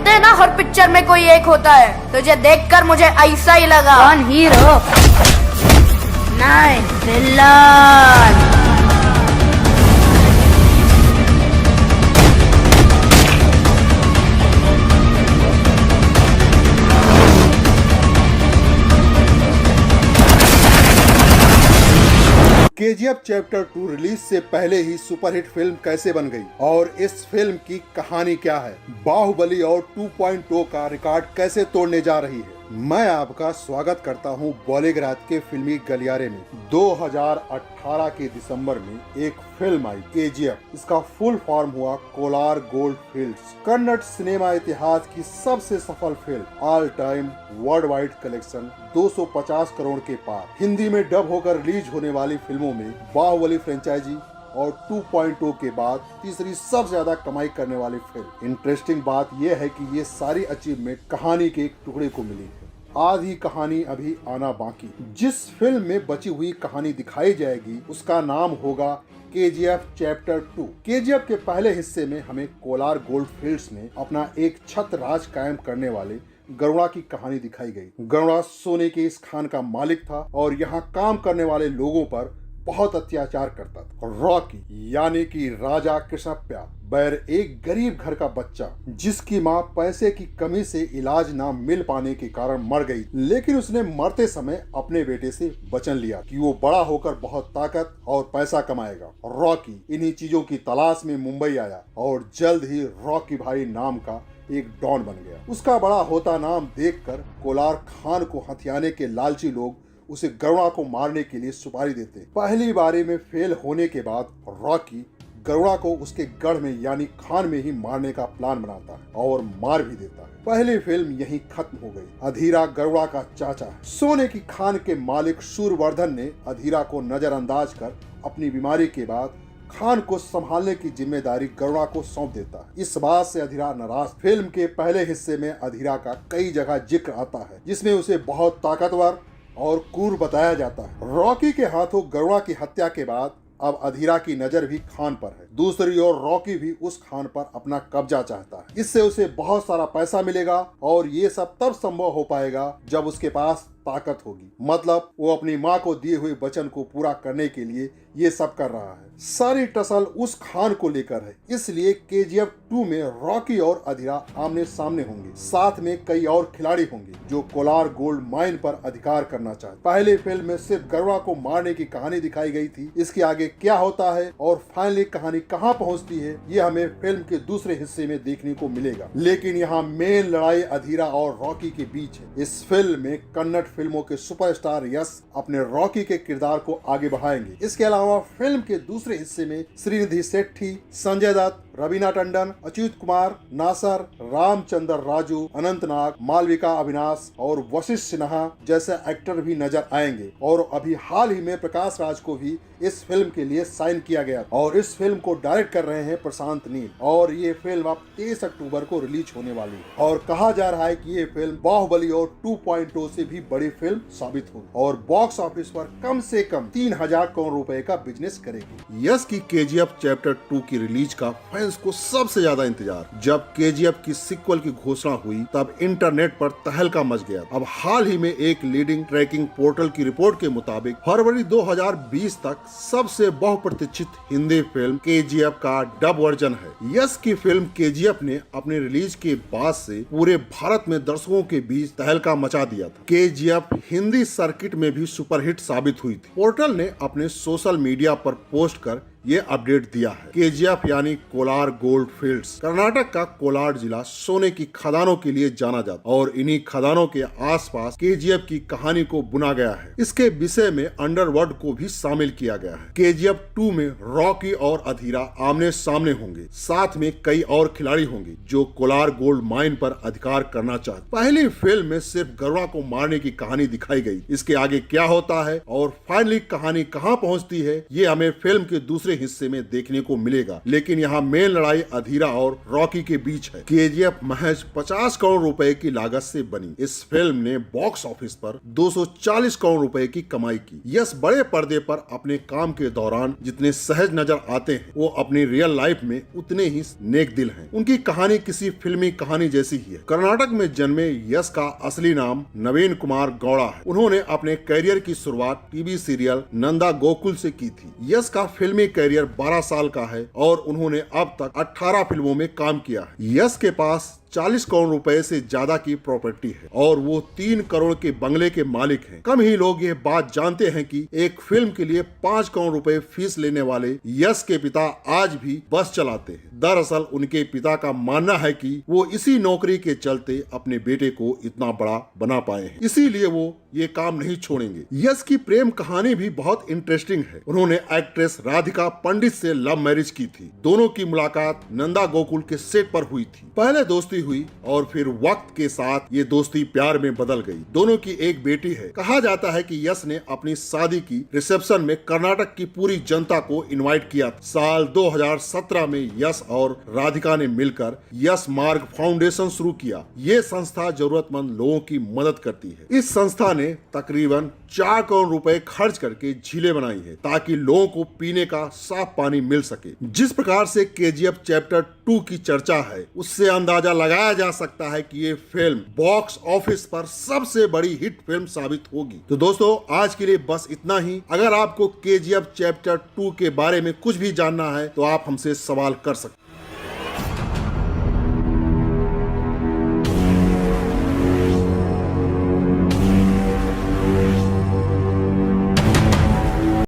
कहते हैं ना हर पिक्चर में कोई एक होता है, तुझे देखकर मुझे ऐसा ही लगा। कौन हीरो? नहीं, विलन। केजीएफ चैप्टर 2 रिलीज से पहले ही सुपरहिट फिल्म कैसे बन गई और इस फिल्म की कहानी क्या है, बाहुबली और 2.0 का रिकॉर्ड कैसे तोड़ने जा रही है। मैं आपका स्वागत करता हूं बॉलीग्राज के फिल्मी गलियारे में। 2018 के दिसंबर में एक फिल्म आई केजीएफ। इसका फुल फॉर्म हुआ Kolar gold fields. Kannada cinema इतिहास की सबसे सफल film, all time world wide collection 250 crore के पार। हिंदी में डब होकर रिलीज होने वाली फिल्मों में बाहुबली फ्रेंचाइजी और 2.0 के बाद तीसरी सबसे ज्यादा कमाई करने वाली फिल्म। इंटरेस्टिंग बात यह है कि ये सारी अचीवमेंट कहानी के एक टुकड़े को मिली है। आधी कहानी अभी आना बाकी। जिस फिल्म में बची हुई कहानी दिखाई जाएगी उसका नाम होगा केजीएफ चैप्टर 2। केजीएफ के पहले हिस्से में हमें कोलार गोल्ड फील्ड्स में अपना एक छत्र राज कायम करने वाले गरुड़ा की कहानी दिखाई गई। गरुड़ा सोने के इस खान का मालिक था और यहाँ काम करने वाले लोगों पर बहुत अत्याचार करता था। रॉकी यानी कि राजा कृष्णप्पा बैर एक गरीब घर का बच्चा, जिसकी माँ पैसे की कमी से इलाज ना मिल पाने के कारण मर गई, लेकिन उसने मरते समय अपने बेटे से वचन लिया कि वो बड़ा होकर बहुत ताकत और पैसा कमाएगा। रॉकी इन्हीं चीजों की तलाश में मुंबई आया और जल्द ही रॉकी भाई नाम का एक डॉन बन गया। उसका बड़ा होता नाम देखकर कोलार खान को हथियाने के लालची लोग उसे गरुड़ा को मारने के लिए सुपारी देते। पहली बारी में फेल होने के बाद रॉकी गरुड़ा को उसके गढ़ में यानी खान में ही मारने का प्लान बनाता है और मार भी देता है। पहली फिल्म यहीं खत्म हो गई। अधीरा गरुड़ा का चाचा है। सोने की खान के मालिक शूरवर्धन ने अधीरा को नजरअंदाज कर अपनी बीमारी के बाद खान को संभालने की जिम्मेदारी गरुड़ा को सौंप देता है। इस बात से अधीरा नाराज। फिल्म के पहले हिस्से में अधीरा का कई जगह जिक्र आता है, जिसमें उसे बहुत ताकतवर और क्रूर बताया जाता है। रॉकी के हाथों गरुड़ा की हत्या के बाद अब अधीरा की नजर भी खान पर है। दूसरी ओर रॉकी भी उस खान पर अपना कब्जा चाहता है। इससे उसे बहुत सारा पैसा मिलेगा और ये सब तब संभव हो पाएगा जब उसके पास ताकत होगी। मतलब वो अपनी माँ को दिए हुए वचन को पूरा करने के लिए ये सब कर रहा है। सारी टसल उस खान को लेकर है, इसलिए केजीएफ 2 में रॉकी और अधीरा आमने सामने होंगे। साथ में कई और खिलाड़ी होंगे जो कोलार गोल्ड माइन पर अधिकार करना चाहते। पहले फिल्म में सिर्फ गरुड़ा को मारने की कहानी दिखाई गई थी। इसके आगे क्या होता है और फाइनली कहानी कहाँ पहुँचती है, ये हमें फिल्म के दूसरे हिस्से में देखने को मिलेगा। लेकिन यहाँ मेन लड़ाई अधीरा और रॉकी के बीच है। इस फिल्म में कन्नड़ फिल्मों के सुपरस्टार यश अपने रॉकी के किरदार को आगे बढ़ाएंगे। इसके अलावा फिल्म के दूसरे हिस्से में श्रीनिधि शेट्टी, संजय दत्त, रवीना टंडन, अच्युत कुमार, नासर, रामचंद्र राजू, अनंतनाग, मालविका अविनाश और वशिष्ठ सिन्हा जैसे एक्टर भी नजर आएंगे। और अभी हाल ही में प्रकाश राज को भी इस फिल्म के लिए साइन किया गया और इस फिल्म को डायरेक्ट कर रहे हैं प्रशांत नील। और ये फिल्म अब 23 अक्टूबर को रिलीज होने वाली है और कहा जा रहा है कि ये फिल्म बाहुबली और 2.0 से भी बड़ी फिल्म साबित होगी और बॉक्स ऑफिस पर कम से कम 3000 करोड़ रुपए का बिजनेस करेगी। यस की केजीएफ चैप्टर 2 की रिलीज का फैंस को सबसे ज्यादा इंतजार। जब केजीएफ की सीक्वल की घोषणा हुई तब इंटरनेट पर तहलका मच गया। अब हाल ही में एक लीडिंग ट्रैकिंग पोर्टल की रिपोर्ट के मुताबिक फरवरी 2020 तक सबसे बहुप्रतीक्षित हिंदी फिल्म केजीएफ का डब वर्जन है। यस की फिल्म केजीएफ ने अपने रिलीज के बाद से पूरे भारत में दर्शकों के बीच तहलका मचा दिया था। केजीएफ हिंदी सर्किट में भी सुपरहिट साबित हुई थी। पोर्टल ने अपने सोशल मीडिया पर पोस्ट कर ये अपडेट दिया है। केजीएफ यानी कोलार गोल्ड फील्ड्स कर्नाटक का कोलार जिला सोने की खदानों के लिए जाना जाता और इन्हीं खदानों के आसपास केजीएफ की कहानी को बुना गया है। इसके विषय में अंडरवर्ल्ड को भी शामिल किया गया है। केजीएफ 2 में रॉकी और अधीरा आमने सामने होंगे। साथ में कई और खिलाड़ी होंगे जो कोलार गोल्ड माइन पर अधिकार करना चाहते। पहली फिल्म में सिर्फ गरुड़ा को मारने की कहानी दिखाई गई। इसके आगे क्या होता है और फाइनली कहानी कहाँ पहुँचती है, ये हमें फिल्म के दूसरे हिस्से में देखने को मिलेगा, लेकिन यहाँ मेन लड़ाई अधीरा और रॉकी के बीच है। केजीएफ महज 50 करोड़ रुपए की लागत से बनी इस फिल्म ने बॉक्स ऑफिस पर 240 करोड़ रुपए की कमाई की। यश बड़े पर्दे पर अपने काम के दौरान जितने सहज नजर आते हैं, वो अपनी रियल लाइफ में उतने ही नेक दिल हैं। उनकी कहानी किसी फिल्मी कहानी जैसी ही है। कर्नाटक में जन्मे यश का असली नाम नवीन कुमार गौड़ा है। उन्होंने अपने करियर की शुरुआत टीवी सीरियल नंदा गोकुल से की थी। यश का फिल्मी करियर 12 साल का है और उन्होंने अब तक 18 फिल्मों में काम किया है। यश के पास 40 करोड़ रुपए से ज्यादा की प्रॉपर्टी है और वो 3 करोड़ के बंगले के मालिक हैं। कम ही लोग ये बात जानते हैं कि एक फिल्म के लिए 5 करोड़ रुपए फीस लेने वाले यश के पिता आज भी बस चलाते हैं। दरअसल उनके पिता का मानना है कि वो इसी नौकरी के चलते अपने बेटे को इतना बड़ा बना पाए हैं, इसीलिए वो ये काम नहीं छोड़ेंगे। यश की प्रेम कहानी भी बहुत इंटरेस्टिंग है। उन्होंने एक्ट्रेस राधिका पंडित से लव मैरिज की थी। दोनों की मुलाकात नंदा गोकुल के सेट पर हुई थी। पहले दोस्ती हुई और फिर वक्त के साथ ये दोस्ती प्यार में बदल गई। दोनों की एक बेटी है। कहा जाता है कि यश ने अपनी शादी की रिसेप्शन में कर्नाटक की पूरी जनता को इनवाइट किया। साल 2017 में यश और राधिका ने मिलकर यश मार्ग फाउंडेशन शुरू किया। ये संस्था जरूरतमंद लोगों की मदद करती है। इस संस्था ने तकरीबन 4 करोड़ रुपए खर्च करके झीलें बनाई है ताकि लोगों को पीने का साफ पानी मिल सके। जिस प्रकार से केजीएफ चैप्टर 2 की चर्चा है, उससे अंदाजा लगाया जा सकता है कि ये फिल्म बॉक्स ऑफिस पर सबसे बड़ी हिट फिल्म साबित होगी। तो दोस्तों, आज के लिए बस इतना ही। अगर आपको केजीएफ चैप्टर 2 के बारे में कुछ भी जानना है तो आप हमसे सवाल कर सकते हैं।